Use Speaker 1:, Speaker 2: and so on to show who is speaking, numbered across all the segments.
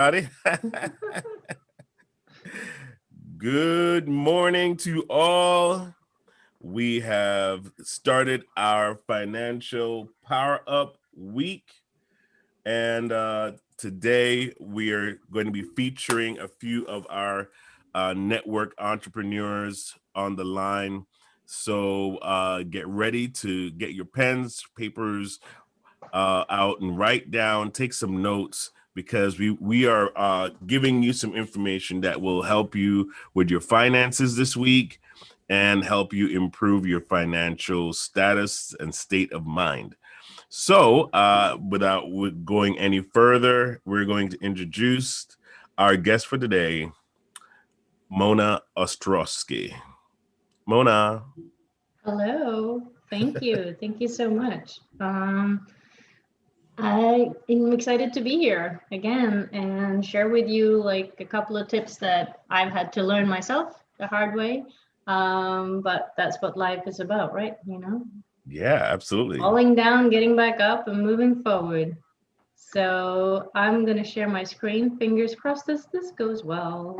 Speaker 1: Howdy. Good morning to all. We have started our financial power up week, and today we are going to be featuring a few of our network entrepreneurs on the line. So get ready to get your pens, papers out and write down, take some notes because we are giving you some information that will help you with your finances this week and help you improve your financial status and state of mind. So, without going any further, we're going to introduce our guest for today, Mona Ostrowski. Mona.
Speaker 2: Hello, thank you. Thank you so much. I am excited to be here again and share with you like a couple of tips that I've had to learn myself the hard way. But that's what life is about, right?
Speaker 1: Yeah, absolutely.
Speaker 2: Falling down, getting back up, and moving forward. So I'm gonna share my screen. Fingers crossed this goes well.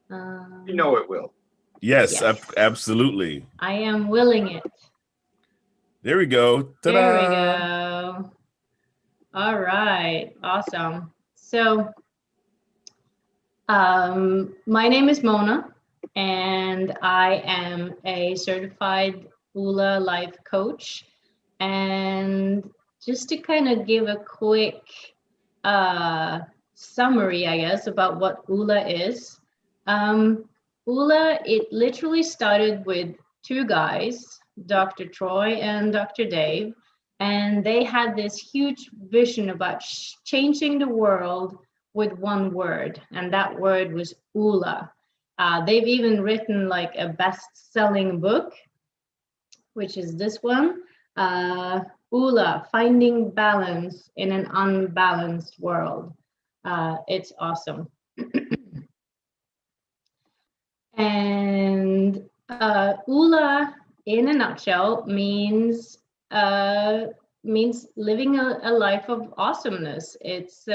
Speaker 3: You know it will.
Speaker 1: Yes,
Speaker 2: Yes,
Speaker 1: absolutely.
Speaker 2: I am willing it.
Speaker 1: There we go.
Speaker 2: There we
Speaker 1: Ta-da!
Speaker 2: go. All right, awesome. So, my name is Mona, and I am a certified Oola life coach. And just to kind of give a quick uh, summary, I guess, about what Oola is. Oola, it literally started with two guys, Dr. Troy and Dr. Dave, and they had this huge vision about changing the world with one word, and that word was Oola. They've even written like a best-selling book, which is this one, uh, Oola, Finding Balance in an Unbalanced World. It's awesome. And Oola, in a nutshell, means living a life of awesomeness. It's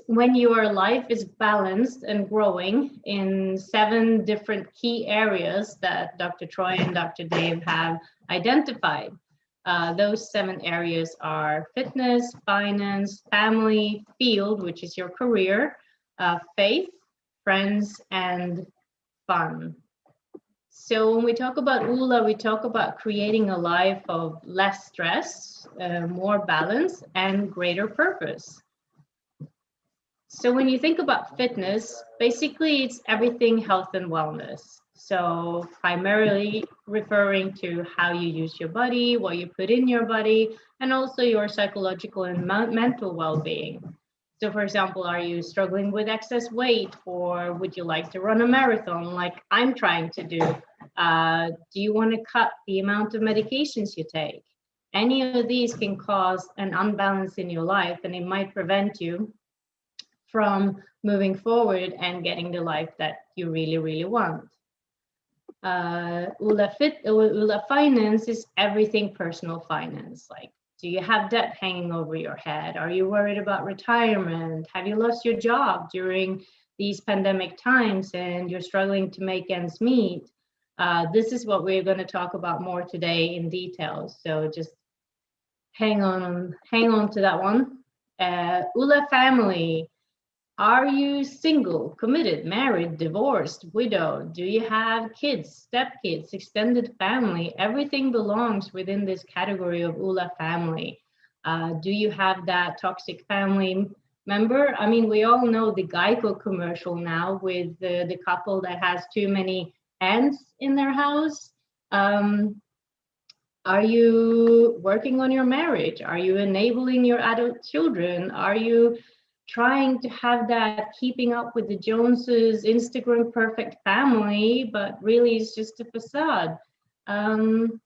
Speaker 2: when your life is balanced and growing in 7 different key areas that Dr. Troy and Dr. Dave have identified. Those 7 areas are fitness, finance, family, field, which is your career, faith, friends, and fun. So when we talk about Oola, we talk about creating a life of less stress, more balance, and greater purpose. So when you think about fitness, basically it's everything health and wellness. So primarily referring to how you use your body, what you put in your body, and also your psychological and mental well-being. So for example, are you struggling with excess weight, or would you like to run a marathon like I'm trying to do? Do you want to cut the amount of medications you take? Any of these can cause an unbalance in your life, and it might prevent you from moving forward and getting the life that you really, really want. Oola Finance is everything personal finance. Like, do you have debt hanging over your head? Are you worried about retirement? Have you lost your job during these pandemic times and you're struggling to make ends meet? This is what we're going to talk about more today in detail. So just hang on to that one. Oola Family. Are you single, committed, married, divorced, widowed? Do you have kids, stepkids, extended family? Everything belongs within this category of Oola Family. Do you have that toxic family member? I mean, we all know the Geico commercial now with the couple that has too many ants in their house. Are you working on your marriage? Are you enabling your adult children? Are you trying to have that keeping up with the Joneses Instagram perfect family, but really it's just a facade?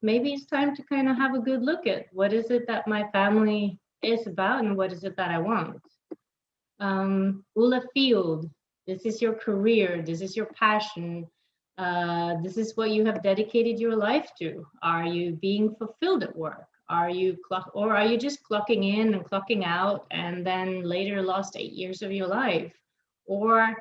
Speaker 2: Maybe it's time to kind of have a good look at what is it that my family is about and what is it that I want. Ula Field, this is your career, this is your passion, this is what you have dedicated your life to. Are you being fulfilled at work? Are you just clocking in and clocking out and then later lost 8 years of your life? Or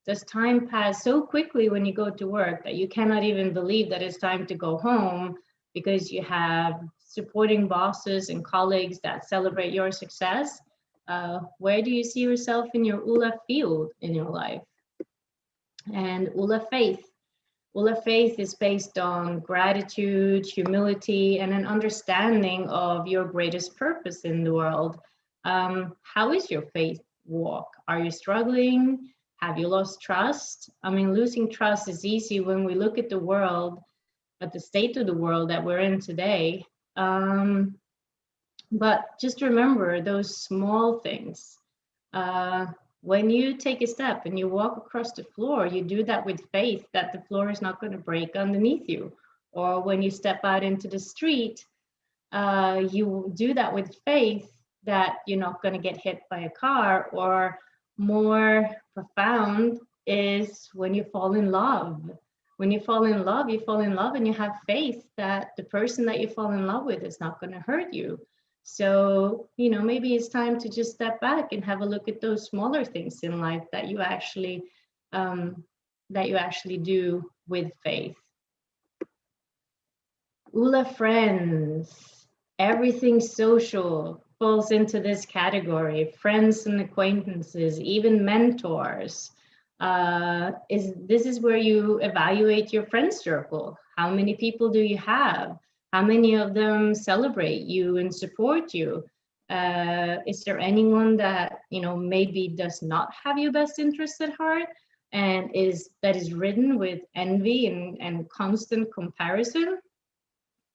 Speaker 2: does time pass so quickly when you go to work that you cannot even believe that it's time to go home because you have supporting bosses and colleagues that celebrate your success? Where do you see yourself in your Oola field in your life? And Oola faith. Oola faith is based on gratitude, humility, and an understanding of your greatest purpose in the world. How is your faith walk? Are you struggling? Have you lost trust? I mean, losing trust is easy when we look at the world, at the state of the world that we're in today. But just remember those small things. Uh, when you take a step and you walk across the floor, you do that with faith that the floor is not going to break underneath you. Or when you step out into the street, you do that with faith that you're not going to get hit by a car. Or more profound is when you fall in love. When you fall in love, you fall in love and you have faith that the person that you fall in love with is not going to hurt you. So, maybe it's time to just step back and have a look at those smaller things in life that you actually do with faith. Oola friends, everything social falls into this category. Friends and acquaintances, even mentors. This is where you evaluate your friend circle. How many people do you have? How many of them celebrate you and support you? Is there anyone that maybe does not have your best interest at heart and is ridden with envy and constant comparison?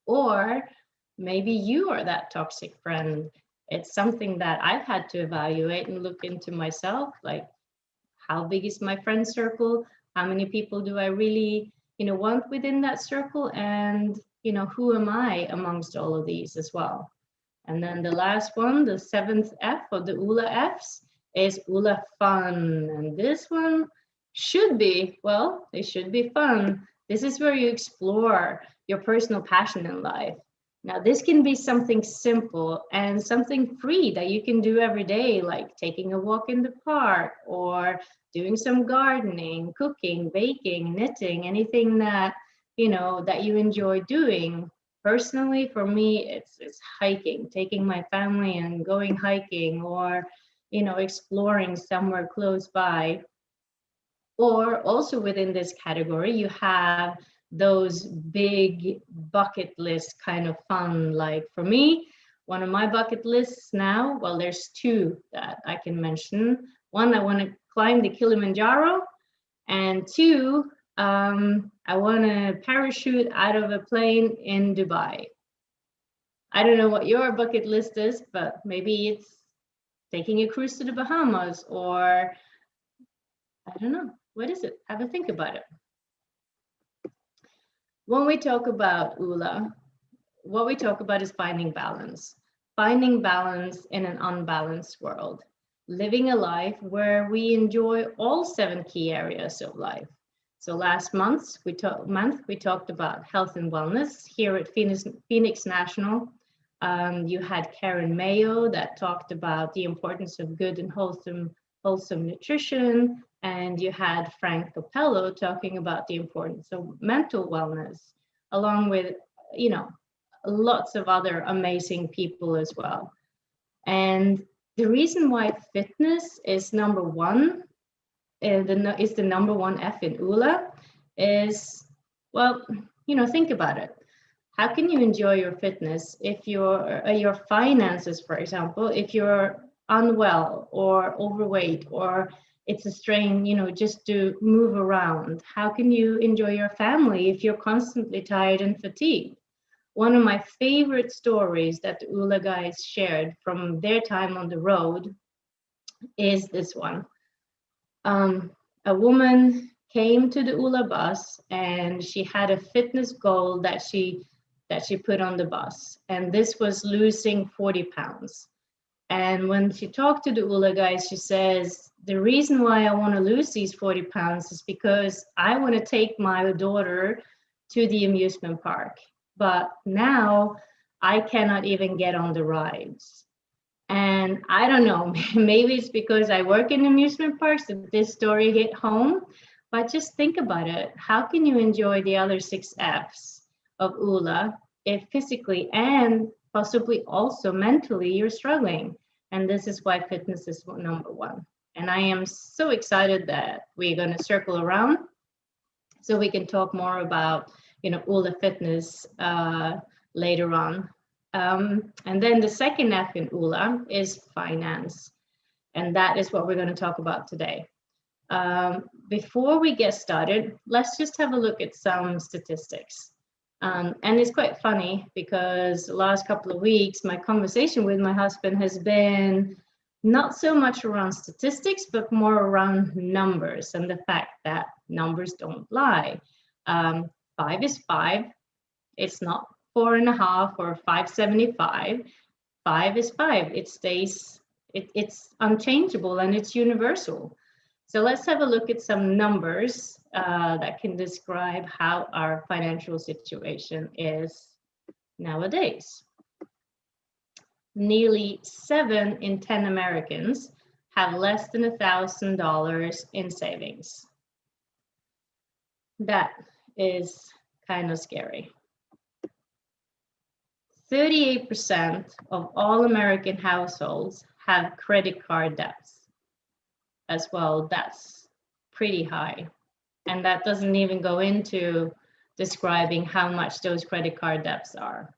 Speaker 2: Or maybe you are that toxic friend. It's something that I've had to evaluate and look into myself, like, how big is my friend circle? How many people do I really, want within that circle? And, who am I amongst all of these as well? And then the last one, the seventh F of the Oola Fs, is Oola fun. And this one they should be fun. This is where you explore your personal passion in life. Now, this can be something simple and something free that you can do every day, like taking a walk in the park or doing some gardening, cooking, baking, knitting, anything that you enjoy doing. Personally, for me, it's hiking, taking my family and going hiking, or exploring somewhere close by. Or also within this category, you have those big bucket list kind of fun. Like for me, one of my bucket lists now, well, there's two that I can mention. One, I want to climb the Kilimanjaro, and two, I want to parachute out of a plane in Dubai. I don't know what your bucket list is, but maybe it's taking a cruise to the Bahamas, or I don't know. What is it? Have a think about it. When we talk about Oola, what we talk about is finding balance in an unbalanced world, living a life where we enjoy all 7 key areas of life. So last month we talked about health and wellness here at Phoenix National. You had Karen Mayo that talked about the importance of good and wholesome nutrition, and you had Frank Capello talking about the importance of mental wellness, along with lots of other amazing people as well. And the reason why fitness is number one, is the number one F in Oola, is, well, think about it. How can you enjoy your fitness if your finances, for example, if you're unwell or overweight, or it's a strain, just to move around? How can you enjoy your family if you're constantly tired and fatigued? One of my favorite stories that the Oola guys shared from their time on the road is this one. A woman came to the Oola bus and she had a fitness goal that she put on the bus, and this was losing 40 pounds. And when she talked to the Oola guys, she says, the reason why I want to lose these 40 pounds is because I want to take my daughter to the amusement park. But now I cannot even get on the rides. And I don't know, maybe it's because I work in amusement parks that this story hit home. But just think about it. How can you enjoy the other 6 F's of Oola if physically and possibly also mentally you're struggling? And this is why fitness is number one. And I am so excited that we're going to circle around so we can talk more about, Oola Fitness later on. And then the second F in Oola is finance. And that is what we're going to talk about today. Before we get started, let's just have a look at some statistics. And it's quite funny because the last couple of weeks, my conversation with my husband has been not so much around statistics, but more around numbers and the fact that numbers don't lie. 5 is 5. It's not 4.5 or 5.75. 5 is 5. It stays, it's unchangeable and it's universal. So let's have a look at some numbers that can describe how our financial situation is nowadays. Nearly 7 in 10 Americans have less than $1,000 in savings. That is kind of scary. 38% of all American households have credit card debts as well. That's pretty high. And that doesn't even go into describing how much those credit card debts are.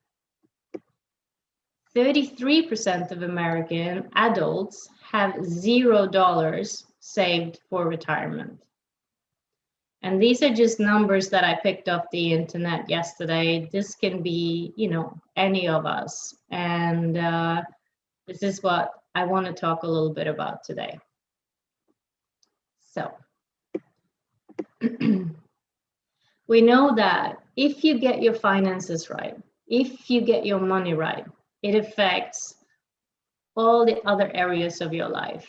Speaker 2: 33% of American adults have $0 saved for retirement. And these are just numbers that I picked off the internet yesterday. This can be, any of us. And this is what I want to talk a little bit about today. So we know that if you get your finances right, if you get your money right, it affects all the other areas of your life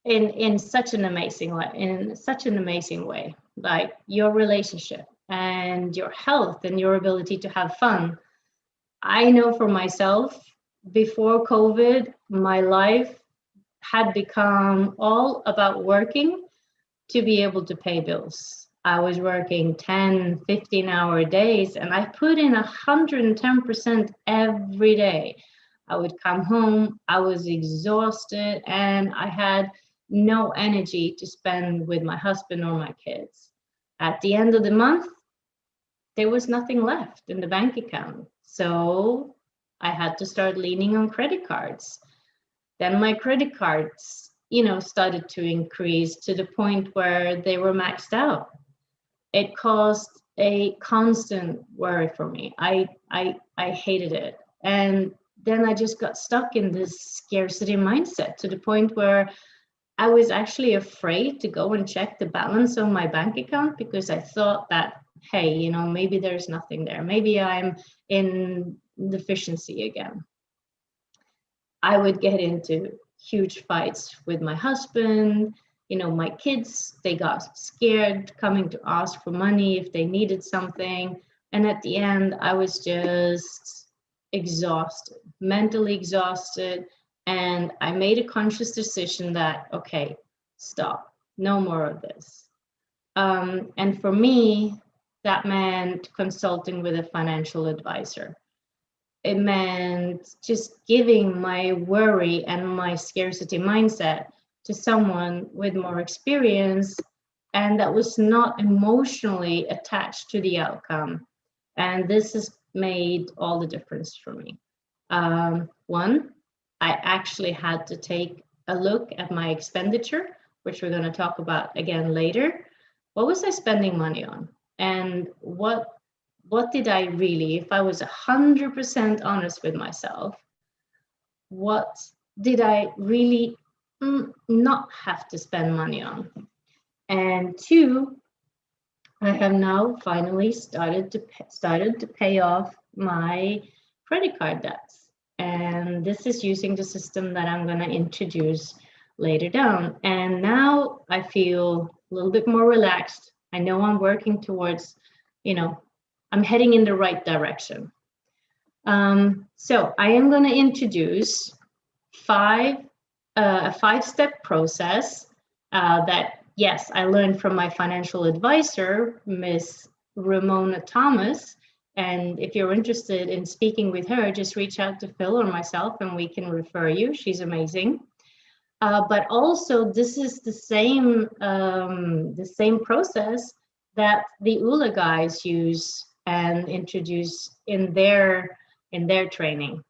Speaker 2: in such an amazing way, like your relationship and your health and your ability to have fun. I know for myself, before COVID, my life had become all about working to be able to pay bills. I was working 10, 15-hour days, and I put in 110% every day. I would come home, I was exhausted, and I had no energy to spend with my husband or my kids. At the end of the month, there was nothing left in the bank account. So I had to start leaning on credit cards. Then my credit cards, started to increase to the point where they were maxed out. It caused a constant worry for me. I hated it. And then I just got stuck in this scarcity mindset to the point where I was actually afraid to go and check the balance on my bank account because I thought that, hey, maybe there's nothing there. Maybe I'm in deficiency again. I would get into huge fights with my husband. My kids, they got scared coming to ask for money if they needed something. And at the end, I was just exhausted, mentally exhausted. And I made a conscious decision that, okay, stop, no more of this. And for me, that meant consulting with a financial advisor. It meant just giving my worry and my scarcity mindset to someone with more experience and that was not emotionally attached to the outcome. And this has made all the difference for me. One, I actually had to take a look at my expenditure, which we're going to talk about again later. What was I spending money on? And what did I really, if I was 100% honest with myself, what did I really not have to spend money on? And two, I have now finally started to pay off my credit card debts. And this is using the system that I'm going to introduce later down. And now I feel a little bit more relaxed. I know I'm working towards, I'm heading in the right direction. So I am going to introduce a 5-step process that, yes, I learned from my financial advisor, Miss Ramona Thomas. And if you're interested in speaking with her, just reach out to Phil or myself and we can refer you. She's amazing. But also, this is the same process that the Oola guys use and introduce in their training.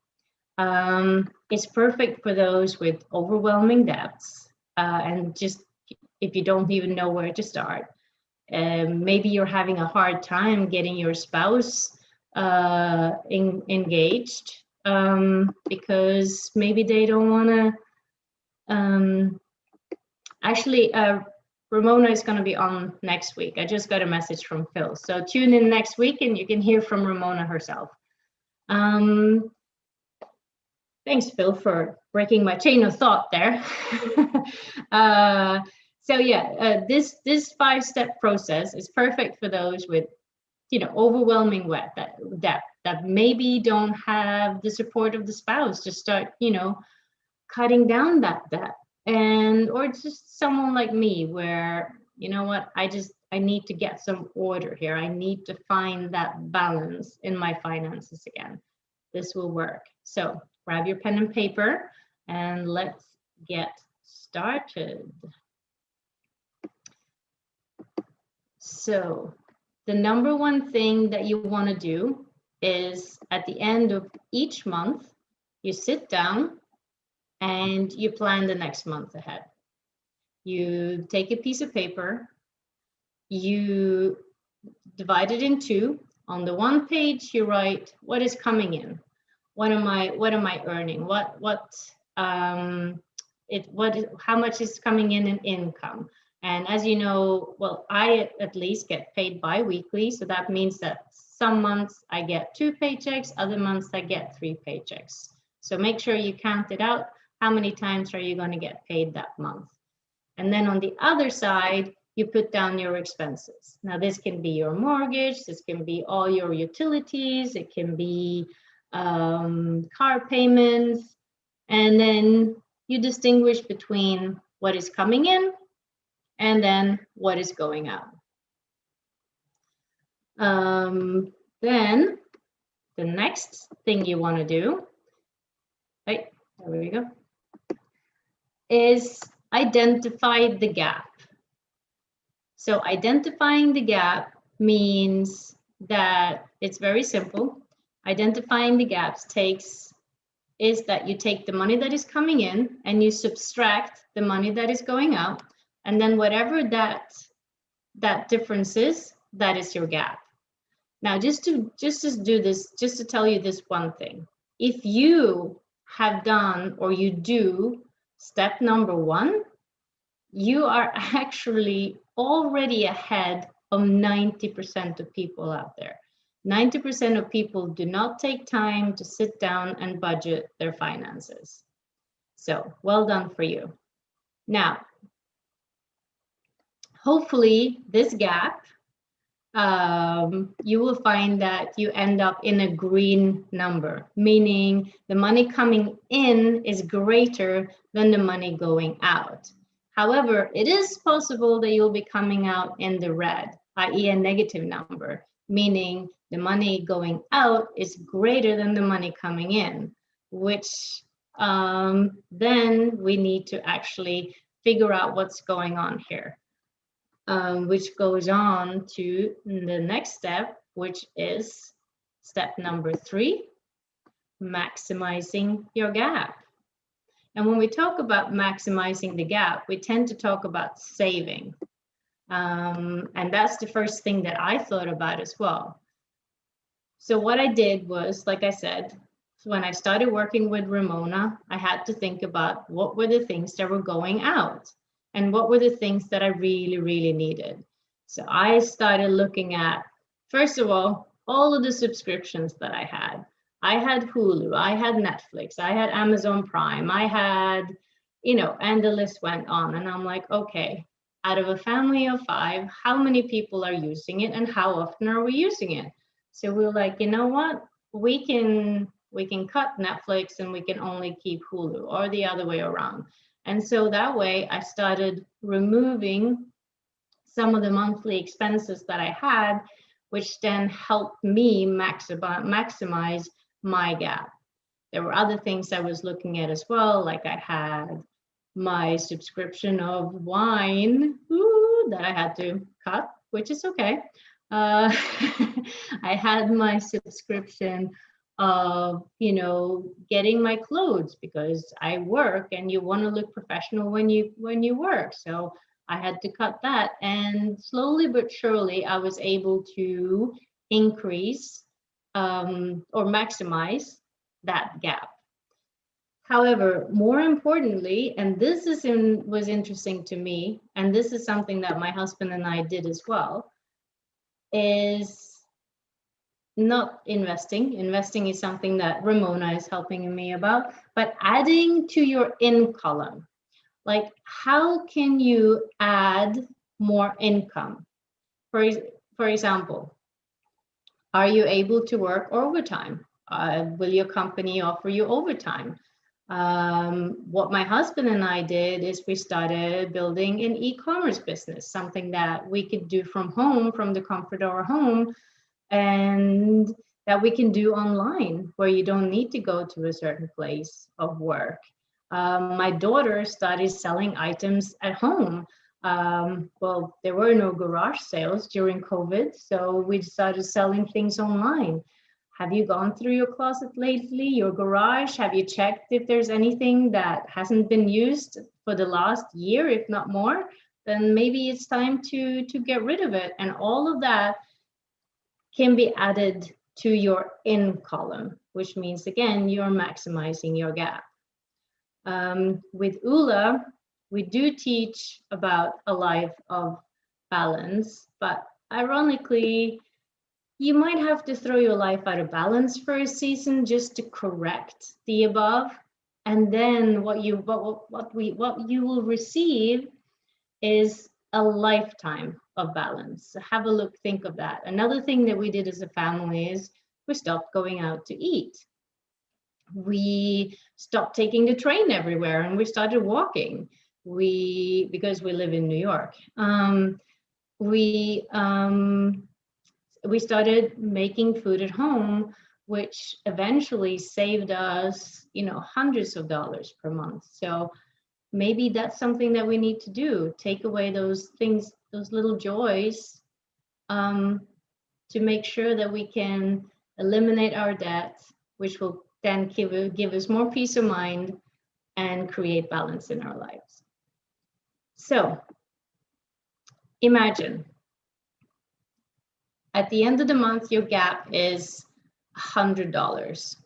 Speaker 2: It's perfect for those with overwhelming debts and just if you don't even know where to start. Maybe you're having a hard time getting your spouse engaged because maybe they don't want to. Actually, Ramona is going to be on next week. I just got a message from Phil. So tune in next week and you can hear from Ramona herself. Thanks, Phil, for breaking my chain of thought there. So yeah, this 5-step process is perfect for those with, overwhelming debt that maybe don't have the support of the spouse to start, cutting down that debt, or just someone like me where, you know what, I need to get some order here. I need to find that balance in my finances again. This will work. So grab your pen and paper and let's get started. So the number one thing that you want to do is at the end of each month, you sit down and you plan the next month ahead. You take a piece of paper, you divide it in two. On the one page, you write what is coming in. What am I earning? How much is coming in income? And as you know, well, I at least get paid bi-weekly. So that means that some months I get 2 paychecks, other months I get 3 paychecks. So make sure you count it out. How many times are you going to get paid that month? And then on the other side, you put down your expenses. Now, this can be your mortgage, this can be all your utilities, it can be car payments, and then you distinguish between what is coming in and then what is going out. Then the next thing you want to do, right, there we go, is identify the gap. So identifying the gap means that it's very simple. Identifying the gaps is that you take the money that is coming in and you subtract the money that is going out, and then whatever that difference is, that is your gap. Now, just to do this, just to tell you this one thing, if you have done or you do step number 1, you are actually already ahead of 90% of people out there. 90% of people do not take time to sit down and budget their finances. So well done for you. Now, hopefully this gap, you will find that you end up in a green number, meaning the money coming in is greater than the money going out. However, it is possible that you'll be coming out in the red, i.e. a negative number, meaning the money going out is greater than the money coming in, which then we need to actually figure out what's going on here, which goes on to the next step, which is step number 3, maximizing your gap. And when we talk about maximizing the gap, we tend to talk about saving. And that's the first thing that I thought about as well. So what I did was, like I said, when I started working with Ramona, I had to think about what were the things that were going out and what were the things that I really, really needed. So I started looking at, first of all of the subscriptions that I had. I had Hulu, I had Netflix, I had Amazon Prime, I had, and the list went on. And I'm like, okay, out of a family of 5, how many people are using it and how often are we using it? So we were like, you know what? we can cut Netflix and we can only keep Hulu, or the other way around. And so that way I started removing some of the monthly expenses that I had, which then helped me maximize my gap. There were other things I was looking at as well, like I had my subscription of wine that I had to cut, which is okay. I had my subscription of, getting my clothes, because I work and you want to look professional when you work. So I had to cut that, and slowly but surely I was able to increase or maximize that gap. However, more importantly, and this was interesting to me, and this is something that my husband and I did as well, is not investing. Investing is something that Ramona is helping me about, but adding to your in column. Like, how can you add more income? For example, are you able to work overtime? Will your company offer you overtime? What my husband and I did is we started building an e-commerce business, something that we could do from home, from the comfort of our home, and that we can do online, where you don't need to go to a certain place of work. My daughter started selling items at home. Well, there were no garage sales during COVID, so we started selling things online. Have you gone through your closet lately, your garage? Have you checked if there's anything that hasn't been used for the last year, if not more? Then maybe it's time to get rid of it. And all of that can be added to your in column, which means, again, you're maximizing your gap. With Oola, we do teach about a life of balance, but ironically, you might have to throw your life out of balance for a season just to correct the above. And then what you will receive is a lifetime of balance. So have a look, think of that. Another thing that we did as a family is we stopped going out to eat. We stopped taking the train everywhere and we started walking. Because we live in New York, we started making food at home, which eventually saved us, hundreds of dollars per month. So maybe that's something that we need to do. Take away those things, those little joys, to make sure that we can eliminate our debt, which will then give us more peace of mind and create balance in our lives. So imagine at the end of the month, your gap is $100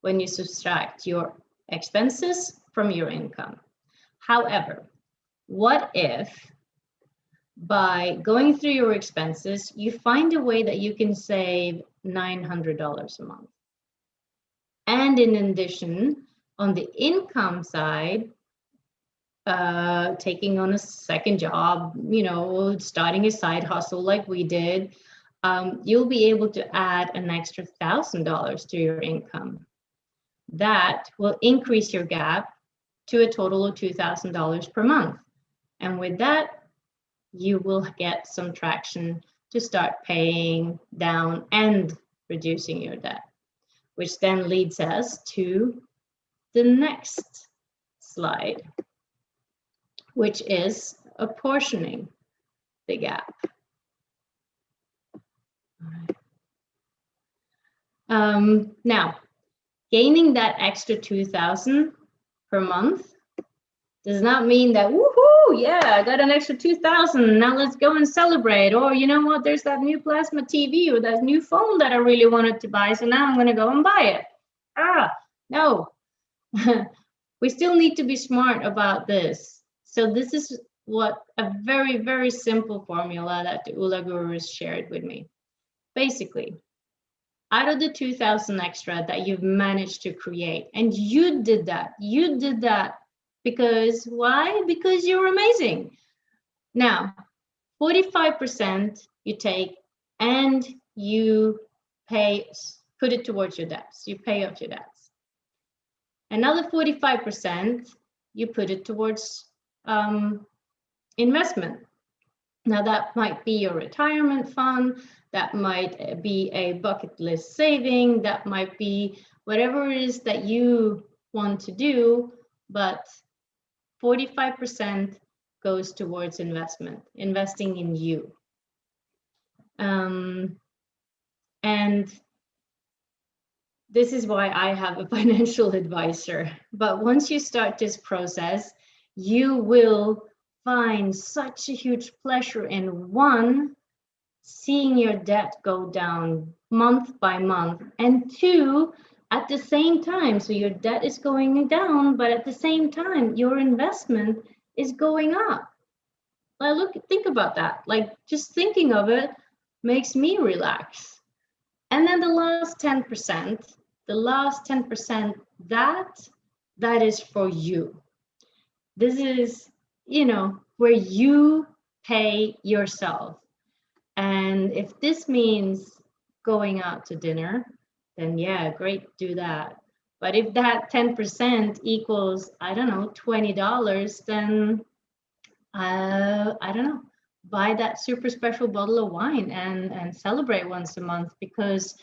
Speaker 2: when you subtract your expenses from your income. However, what if by going through your expenses, you find a way that you can save $900 a month? And in addition, on the income side, taking on a second job, starting a side hustle like we did, you'll be able to add an extra $1,000 to your income. That will increase your gap to a total of $2,000 per month. And with that, you will get some traction to start paying down and reducing your debt, which then leads us to the next slide, which is apportioning the gap. Now, gaining that extra $2,000 per month does not mean that, woohoo, yeah, I got an extra $2,000, now let's go and celebrate. Or, you know what, there's that new plasma TV or that new phone that I really wanted to buy, so now I'm going to go and buy it. No. We still need to be smart about this. So this is what a very, very simple formula that the Oola Gurus shared with me. Basically, out of the 2,000 extra that you've managed to create, and you did that because why? Because you're amazing. Now, 45% you take and you pay put it towards your debts. You pay off your debts. Another 45%, you put it towards investment. Now that might be your retirement fund, that might be a bucket list saving, that might be whatever it is that you want to do, but 45% goes towards investment, investing in you. And this is why I have a financial advisor. But once you start this process, you will find such a huge pleasure in, one, seeing your debt go down month by month, and two, at the same time, so your debt is going down, but at the same time, your investment is going up. Like, think about that. Like, just thinking of it makes me relax. And then the last 10%, that is for you. This is, where you pay yourself. And if this means going out to dinner, then yeah, great, do that. But if that 10% equals, I don't know, $20, then I don't know, buy that super special bottle of wine and celebrate once a month, because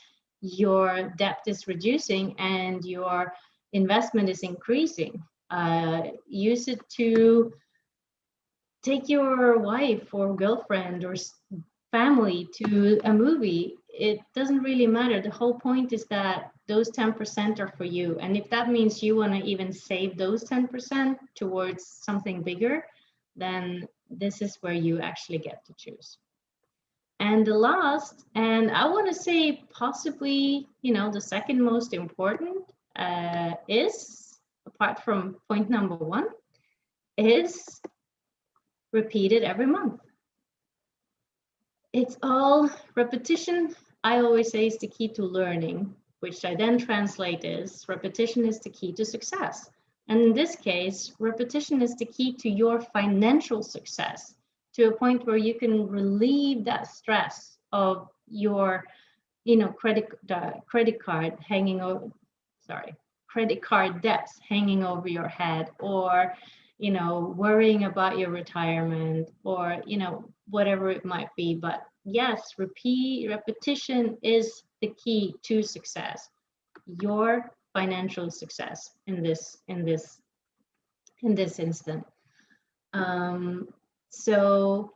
Speaker 2: your debt is reducing and your investment is increasing. Use it to take your wife or girlfriend or family to a movie. It doesn't really matter. The whole point is that those 10% are for you. And if that means you want to even save those 10% towards something bigger, then this is where you actually get to choose. And the last, and I want to say possibly, the second most important is, apart from point number one, is repeat it every month. It's all repetition. I always say is the key to learning, which I then translate as repetition is the key to success. And in this case, repetition is the key to your financial success, to a point where you can relieve that stress of your, credit card debts hanging over your head, or, worrying about your retirement, or, whatever it might be. But yes, repetition is the key to success, your financial success in this instant. So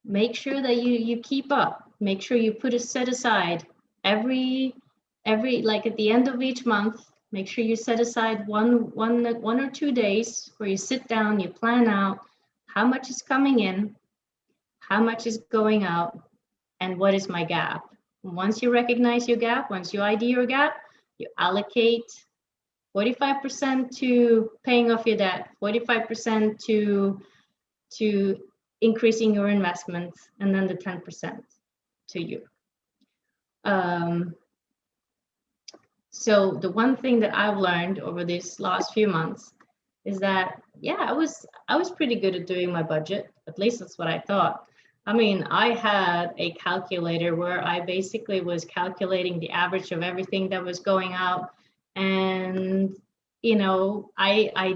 Speaker 2: make sure that you keep up. Make sure you put a set aside every like at the end of each month. Make sure you set aside one or 2 days where you sit down, you plan out how much is coming in, how much is going out, and what is my gap. Once you recognize your gap, once you ID your gap, you allocate 45% to paying off your debt, 45% to increasing your investments, and then the 10% to you. So the one thing that I've learned over these last few months is that, yeah, I was pretty good at doing my budget. At least that's what I thought. I mean, I had a calculator where I basically was calculating the average of everything that was going out. And, I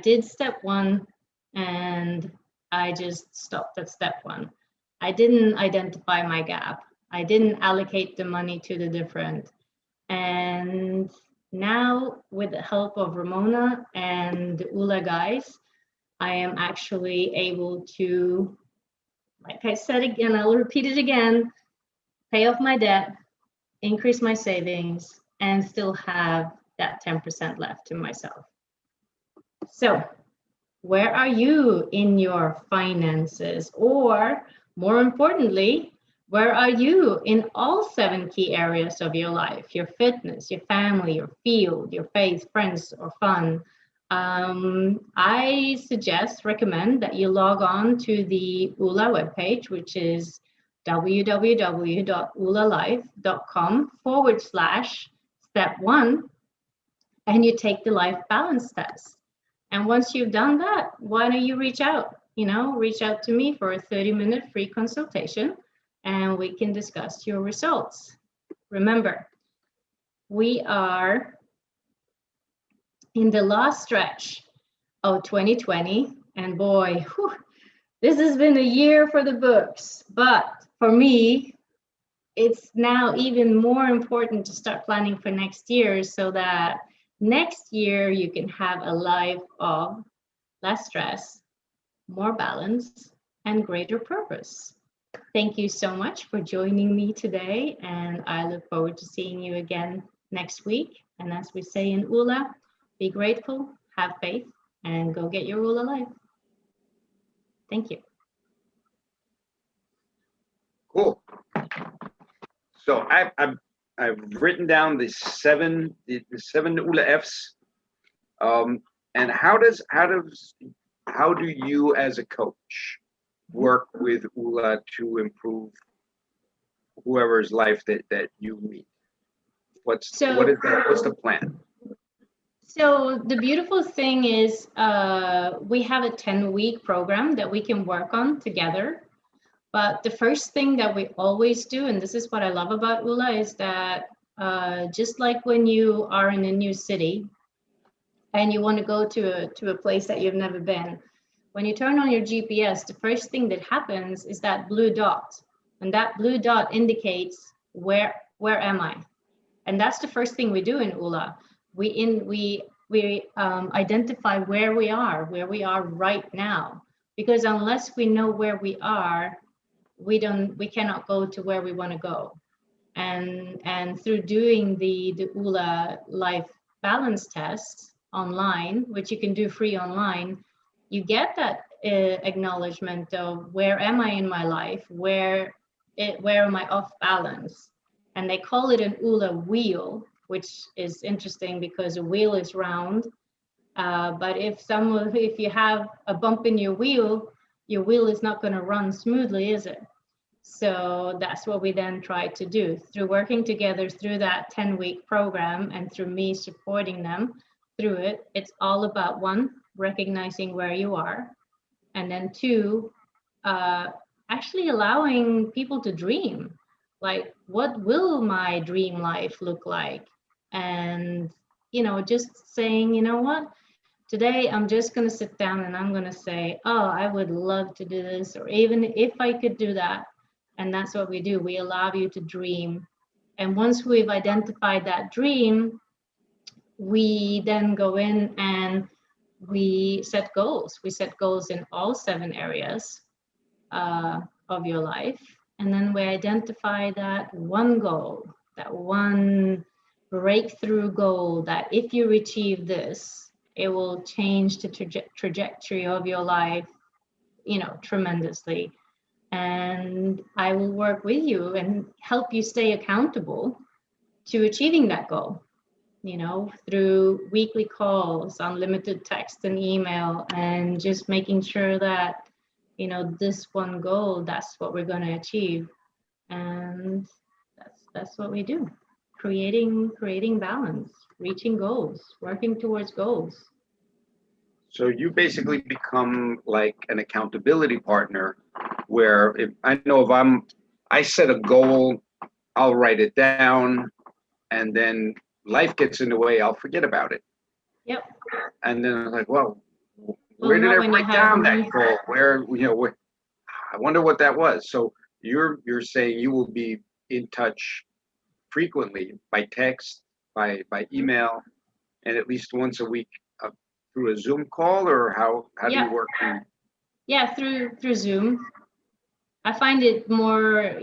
Speaker 2: did step one, and I just stopped at step one. I didn't identify my gap. I didn't allocate the money to the different. And now, with the help of Ramona and the Oola guys, I am actually able to, like I said again, I'll repeat it again, pay off my debt, increase my savings, and still have that 10% left to myself. So, where are you in your finances? Or more importantly, where are you in all 7 key areas of your life? Your fitness, your family, your field, your faith, friends, or fun. I recommend that you log on to the Oola webpage, which is www.oolalife.com/step1, and you take the life balance test. And once you've done that, why don't you reach out? Reach out to me for a 30-minute free consultation, and we can discuss your results. Remember, we are in the last stretch of 2020, and boy, whew, this has been a year for the books. But for me, it's now even more important to start planning for next year so that next year you can have a life of less stress, more balance, and greater purpose. Thank you so much for joining me today, and I look forward to seeing you again next week. And as we say in Oola, be grateful, have faith, and go get your Oola life. Thank you.
Speaker 3: Cool. So I've written down the seven Oola F's. And how do you as a coach work with Oola to improve whoever's life that you meet? What's the plan?
Speaker 2: So the beautiful thing is we have a 10-week program that we can work on together. But the first thing that we always do, and this is what I love about Oola, is that just like when you are in a new city and you want to go to a place that you've never been, when you turn on your GPS, the first thing that happens is that blue dot. And that blue dot indicates where am I? And that's the first thing we do in Oola. We identify where we are right now. Because unless we know where we are, we cannot go to where we want to go. And through doing the Oola life balance test online, which you can do free online, you get that acknowledgement of where am I in my life, where am I off balance. And they call it an Oola wheel, which is interesting because a wheel is round. But if you have a bump in your wheel is not going to run smoothly, is it? So that's what we then try to do through working together through that 10-week program and through me supporting them through it. It's all about one, recognizing where you are, and then two, actually allowing people to dream. Like, what will my dream life look like? And, just saying, you know what? Today, I'm just going to sit down and I'm going to say, oh, I would love to do this, or even if I could do that. And that's what we do. We allow you to dream. And once we've identified that dream, we then go in and we set goals. We set goals in all 7 areas of your life. And then we identify that one goal, that one breakthrough goal that if you achieve this, it will change the trajectory of your life, tremendously. And I will work with you and help you stay accountable to achieving that goal, through weekly calls, unlimited text and email, and just making sure that, this one goal, that's what we're going to achieve. And that's what we do. Creating balance, reaching goals, working towards goals.
Speaker 3: So you basically become like an accountability partner where if I set a goal, I'll write it down, and then life gets in the way, I'll forget about it.
Speaker 2: Yep.
Speaker 3: And then I'm like, well, where did I write down that goal? Where I wonder what that was. So you're saying you will be in touch frequently by text, by email, and at least once a week through a Zoom call, or how do you work?
Speaker 2: Yeah, through Zoom. I find it more,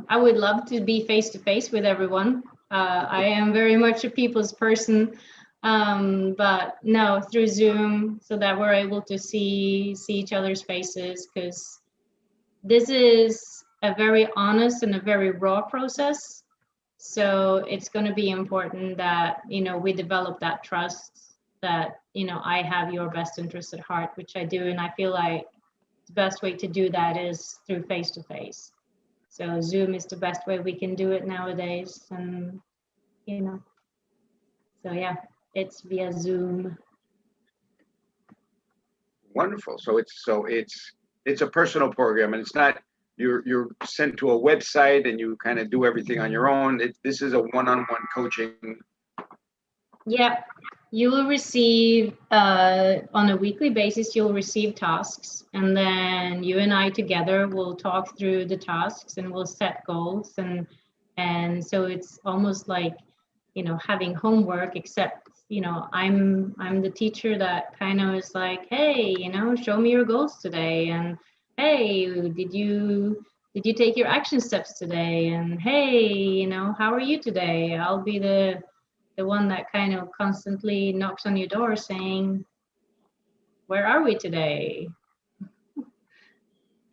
Speaker 2: I would love to be face to face with everyone. I am very much a people's person, but no, through Zoom, so that we're able to see each other's faces, because this is a very honest and a very raw process. So it's going to be important that, we develop that trust that, I have your best interest at heart, which I do. And I feel like the best way to do that is through face-to-face. So Zoom is the best way we can do it nowadays. And, so yeah, it's via Zoom.
Speaker 3: Wonderful. So it's a personal program, and it's not you're sent to a website and you kind of do everything on your own. This is a one-on-one coaching.
Speaker 2: Yeah, you will receive on a weekly basis, you'll receive tasks, and then you and I together will talk through the tasks and we'll set goals, and so it's almost like, you know, having homework, except, you know, I'm the teacher that kind of is like, hey, you know, show me your goals today, and hey, did you take your action steps today, and hey, you know, how are you today? I'll be the one that kind of constantly knocks on your door saying, where are we today?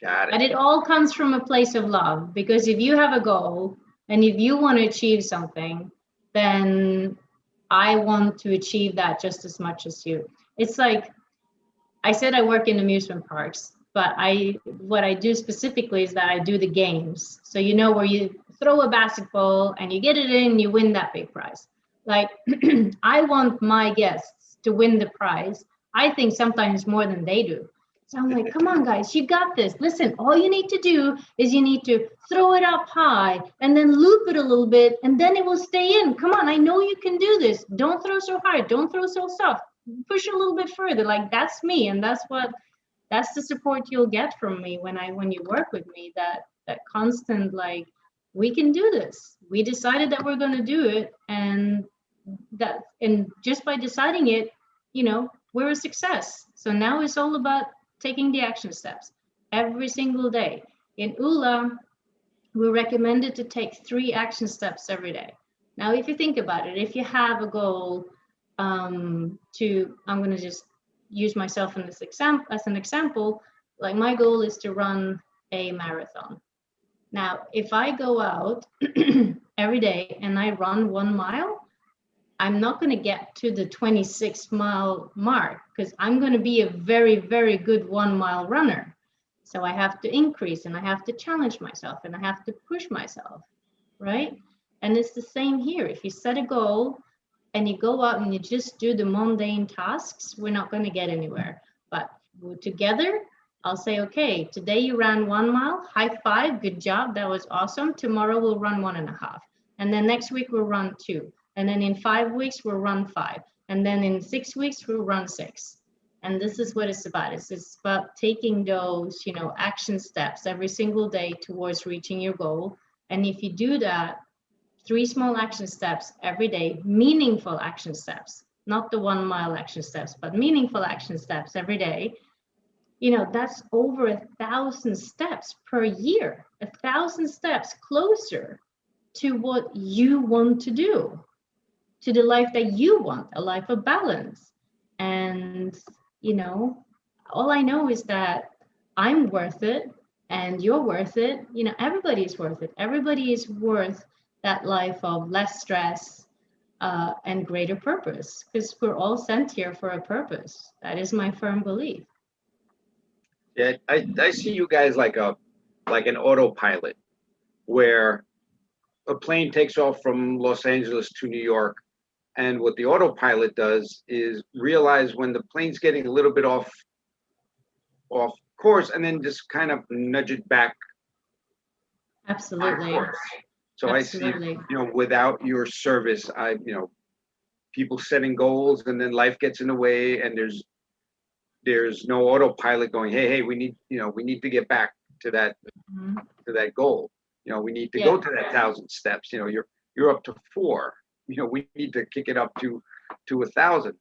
Speaker 3: Got it.
Speaker 2: But it all comes from a place of love, because if you have a goal and if you want to achieve something, then I want to achieve that just as much as you. It's like I said, I work in amusement parks, but what I do specifically is that I do the games. So, you know, where you throw a basketball and you get it in, you win that big prize. Like, I want my guests to win the prize. I think sometimes more than they do. So I'm like, come on, guys, you got this. Listen, all you need to do is you need to throw it up high and then loop it a little bit, and then it will stay in. Come on, I know you can do this. Don't throw so hard. Don't throw so soft. Push a little bit further. Like, that's me, and that's the support you'll get from me when you work with me. That constant, like, we can do this. We decided that we're going to do it, and just by deciding it, you know, we're a success. So now it's all about taking the action steps every single day. In Oola, we're recommended to take 3 action steps every day. Now, if you think about it, if you have a goal I'm going to just use myself in this example as an example. Like, my goal is to run a marathon. Now, if I go out every day and I run 1 mile, I'm not going to get to the 26-mile mark, because I'm going to be a very, very good 1 mile runner. So I have to increase, and I have to challenge myself, and I have to push myself, right? And it's the same here. If you set a goal and you go out and you just do the mundane tasks, we're not going to get anywhere. But together, I'll say, okay, today you ran 1 mile, high five, good job, that was awesome. Tomorrow we'll run 1.5. And then next week we'll run 2. And then in 5 weeks we'll run 5. And then in 6 weeks we'll run 6. And this is what it's about. It's about taking those, you know, action steps every single day towards reaching your goal. And if you do that, 3 small action steps every day, meaningful action steps, not the 1 mile action steps, but meaningful action steps every day, you know, that's over 1,000 steps per year, 1,000 steps closer to what you want to do, to the life that you want, a life of balance. And, you know, all I know is that I'm worth it and you're worth it. You know, everybody's worth it. Everybody is worth that life of less stress and greater purpose, because we're all sent here for a purpose. That is my firm belief.
Speaker 3: Yeah, I see you guys like an autopilot, where a plane takes off from Los Angeles to New York, and what the autopilot does is realize when the plane's getting a little bit off course, and then just kind of nudge it back.
Speaker 2: Absolutely.
Speaker 3: So
Speaker 2: Absolutely.
Speaker 3: I see, you know, without your service, you know, people setting goals, and then life gets in the way, and there's no autopilot going, hey, we need to get back to that to that goal. You know, we need to go to that 1,000 steps. You know, you're up to 4. You know, we need to kick it up to 1,000.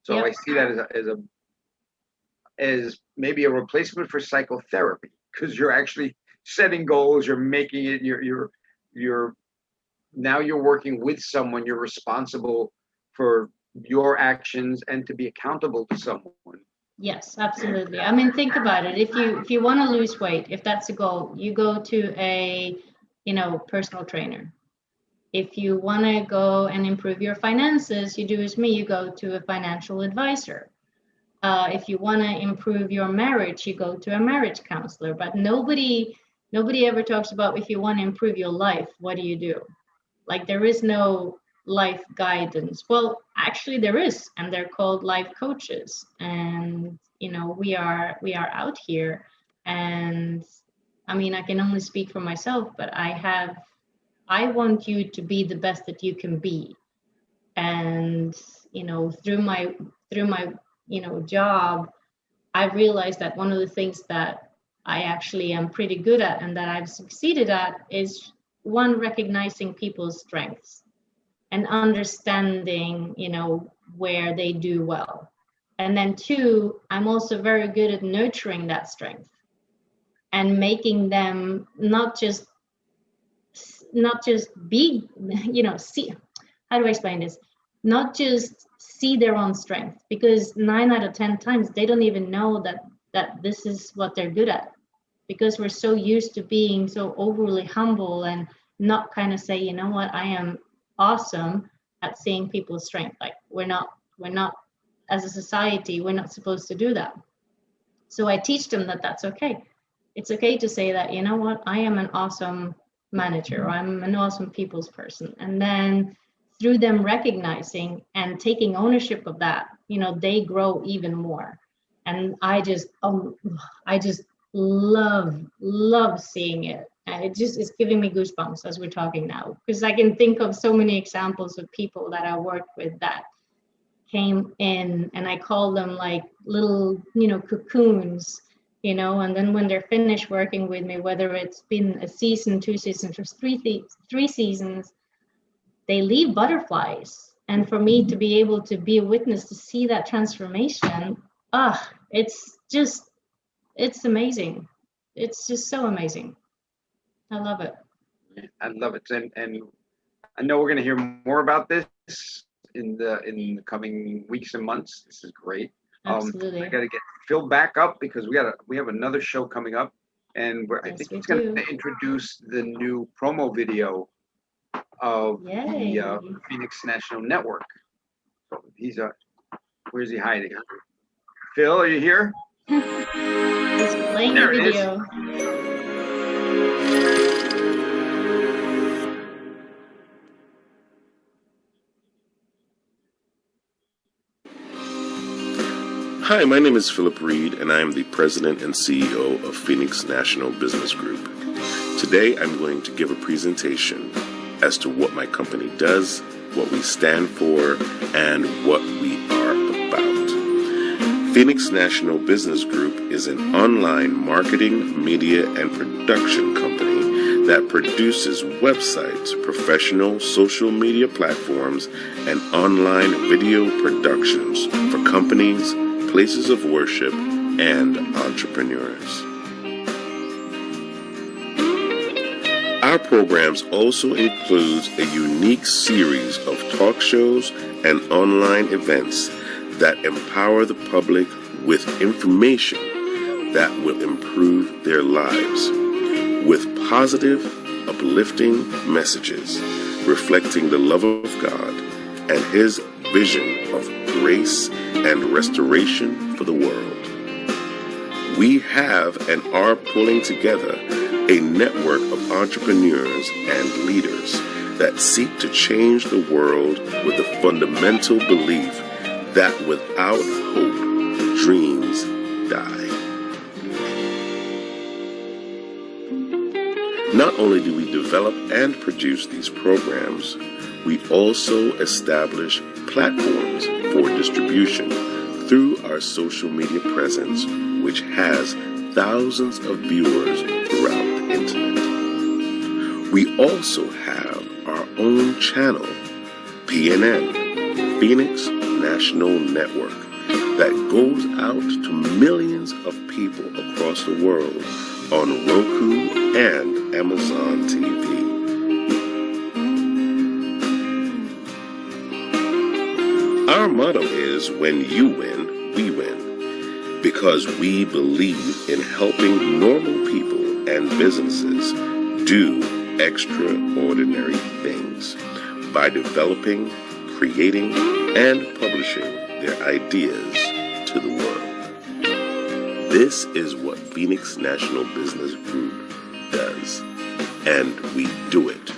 Speaker 3: So I see that as maybe a replacement for psychotherapy, because you're actually setting goals, you're making it, you're now you're working with someone, you're responsible for your actions and to be accountable to someone.
Speaker 2: Yes, absolutely. I mean, think about it. If you want to lose weight, if that's a goal, you go to a, you know, personal trainer. If you want to go and improve your finances, you do as me, you go to a financial advisor. If you want to improve your marriage, you go to a marriage counselor. But nobody ever talks about, if you want to improve your life, what do you do? Like, there is no life guidance. Well, actually there is, and they're called life coaches. And, you know, we are out here, and I mean, I can only speak for myself, but I want you to be the best that you can be. And, through my, job, I realized that one of the things that I actually am pretty good at and that I've succeeded at is, one, recognizing people's strengths and understanding, where they do well. And then two, I'm also very good at nurturing that strength and making them not just be, see, how do I explain this? Not just see their own strength, because 9 out of 10 times they don't even know that this is what they're good at, because we're so used to being so overly humble and not kind of say, you know what, I am awesome at seeing people's strength. Like we're not as a society, we're not supposed to do that. So I teach them that that's okay. It's okay to say that, you know what, I am an awesome manager, or I'm an awesome people's person. And then through them recognizing and taking ownership of that, they grow even more. And I just love seeing it. And it just is giving me goosebumps as we're talking now, because I can think of so many examples of people that I worked with that came in, and I call them like little, cocoons, and then when they're finished working with me, whether it's been a season, 2 seasons, or three seasons, they leave butterflies. And for me to be able to be a witness to see that transformation, it's amazing. It's just so amazing. I love it.
Speaker 3: I love it. And I know we're going to hear more about this in the coming weeks and months. This is great.
Speaker 2: Absolutely.
Speaker 3: I got to get Phil back up because we have another show coming up, and I think he's going to introduce the new promo video of the Phoenix National Network. So where's he hiding? Phil, are you here?
Speaker 2: He's playing the video.
Speaker 1: Hi, my name is Philip Reed, and I am the President and CEO of Phoenix National Business Group. Today, I'm going to give a presentation as to what my company does, what we stand for, and what we are about. Phoenix National Business Group is an online marketing, media, and production company that produces websites, professional social media platforms, and online video productions for companies, places of worship, and entrepreneurs. Our programs also includes a unique series of talk shows and online events that empower the public with information that will improve their lives, with positive, uplifting messages reflecting the love of God and His vision of grace and restoration for the world. We have and are pulling together a network of entrepreneurs and leaders that seek to change the world with the fundamental belief that without hope, dreams die. Not only do we develop and produce these programs, we also establish platforms for distribution through our social media presence, which has thousands of viewers throughout the internet. We also have our own channel, PNN, Phoenix National Network, that goes out to millions of people across the world on Roku and Amazon TV. Our motto is, when you win, we win, because we believe in helping normal people and businesses do extraordinary things by developing, creating, and publishing their ideas to the world. This is what Phoenix National Business Group does, and we do it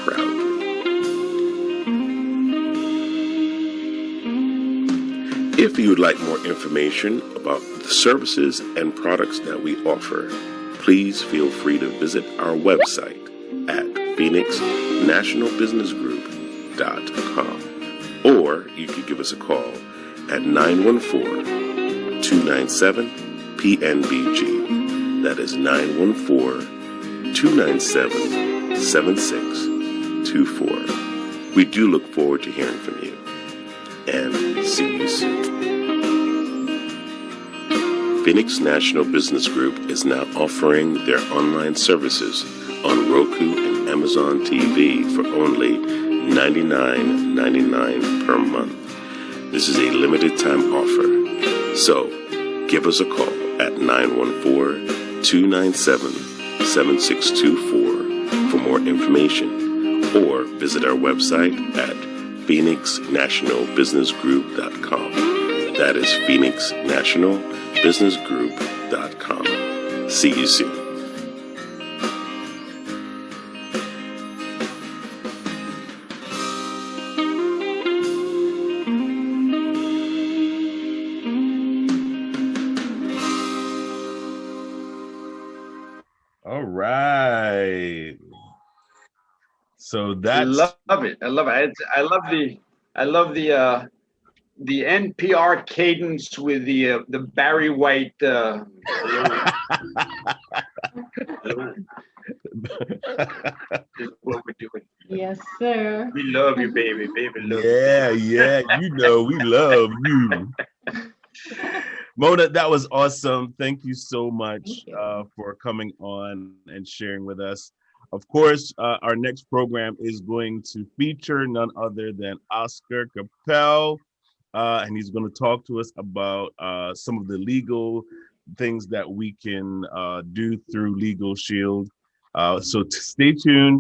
Speaker 1: proudly. If you would like more information about the services and products that we offer, please feel free to visit our website at phoenixnationalbusinessgroup.com, or you can give us a call at 914-297-PNBG. That is 914-297-7624. We do look forward to hearing from you, and see you soon. Phoenix National Business Group is now offering their online services on Roku and Amazon TV for only $99.99 per month. This is a limited time offer, so give us a call at 914-297-7624 for more information, or visit our website at phoenixnationalbusinessgroup.com. That is phoenixnationalbusinessgroup.com. See you soon. All right. So that's
Speaker 3: I love it. I love it. I love the NPR cadence with the Barry White. Hello. Hello. This is what we're doing.
Speaker 2: Yes, sir.
Speaker 3: We love you, baby. Baby, love you.
Speaker 1: yeah, you know we love you. Mona, that was awesome. Thank you so much for coming on and sharing with us. Of course, our next program is going to feature none other than Oscar Capel, and he's going to talk to us about some of the legal things that we can do through Legal Shield. So stay tuned.